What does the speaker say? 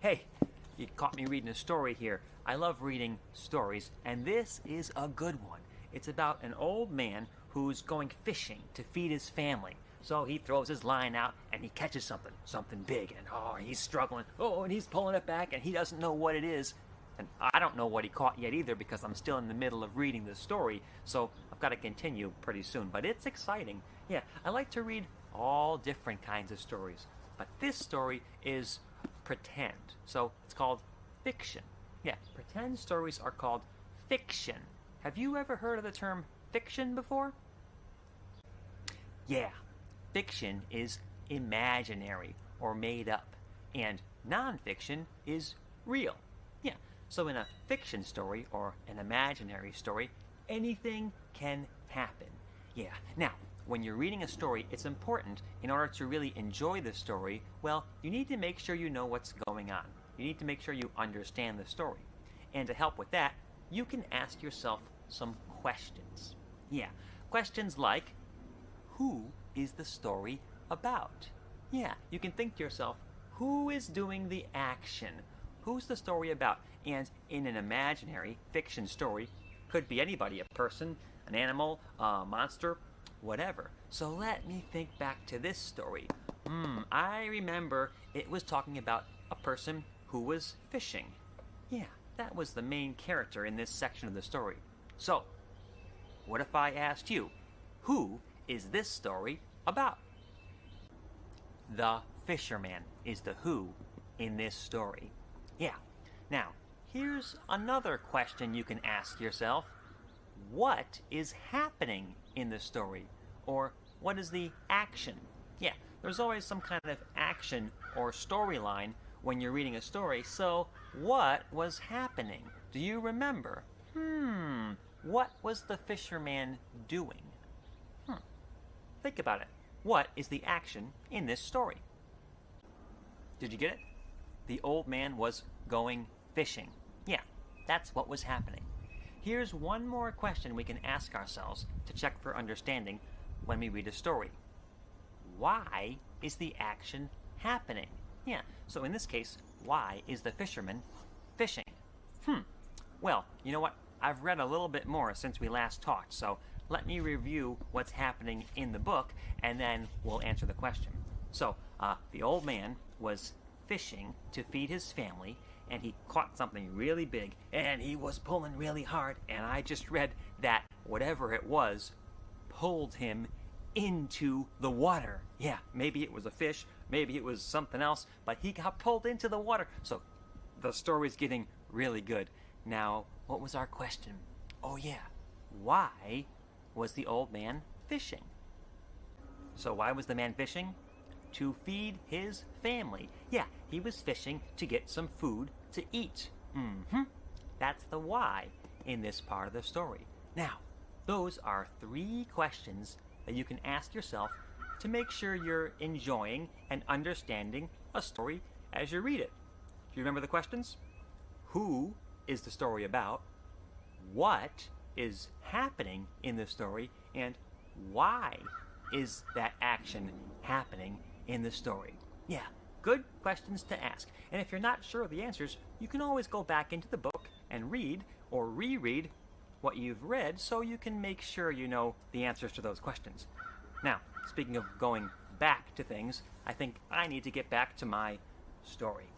Hey, you caught me reading a story here. I love reading stories, and this is a good one. It's about an old man who's going fishing to feed his family. So he throws his line out and he catches something big, and he's struggling. And he's pulling it back and he doesn't know what it is. And I don't know what he caught yet either because I'm still in the middle of reading the story, so I've got to continue pretty soon. But it's exciting. Yeah, I like to read all different kinds of stories. But this story is pretend. So it's called fiction. Yeah, pretend stories are called fiction. Have you ever heard of the term fiction before? Yeah, fiction is imaginary or made up, and nonfiction is real. Yeah, so in a fiction story or an imaginary story, anything can happen. Yeah, now, when you're reading a story, it's important, in order to really enjoy the story, well, you need to make sure you know what's going on. You need to make sure you understand the story. And to help with that, you can ask yourself some questions. Yeah, questions like, who is the story about? Yeah, you can think to yourself, who is doing the action? Who's the story about? And in an imaginary fiction story, could be anybody, a person, an animal, a monster, whatever. So let me think back to this story. I remember it was talking about a person who was fishing. Yeah, that was the main character in this section of the story. So, what if I asked you, who is this story about? The fisherman is the who in this story. Yeah. Now, here's another question you can ask yourself. What is happening in the story? Or what is the action? Yeah, there's always some kind of action or storyline when you're reading a story, so what was happening? Do you remember? What was the fisherman doing? Think about it. What is the action in this story? Did you get it? The old man was going fishing. Yeah, that's what was happening. Here's one more question we can ask ourselves to check for understanding when we read a story. Why is the action happening? Yeah, so in this case, why is the fisherman fishing? Well, you know what? I've read a little bit more since we last talked, so let me review what's happening in the book, and then we'll answer the question. So, the old man was fishing to feed his family, and he caught something really big, and he was pulling really hard, and I just read that whatever it was pulled him into the water. Yeah, maybe it was a fish, maybe it was something else, but he got pulled into the water. So the story's getting really good. Now, what was our question? Oh yeah, why was the old man fishing? So why was the man fishing? To feed his family. Yeah, he was fishing to get some food to eat. That's the why in this part of the story. Now, those are 3 questions that you can ask yourself to make sure you're enjoying and understanding a story as you read it. Do you remember the questions? Who is the story about? What is happening in the story? And why is that action happening in the story? Yeah, good questions to ask. And if you're not sure of the answers, you can always go back into the book and read or reread what you've read so you can make sure you know the answers to those questions. Now, speaking of going back to things, I think I need to get back to my story.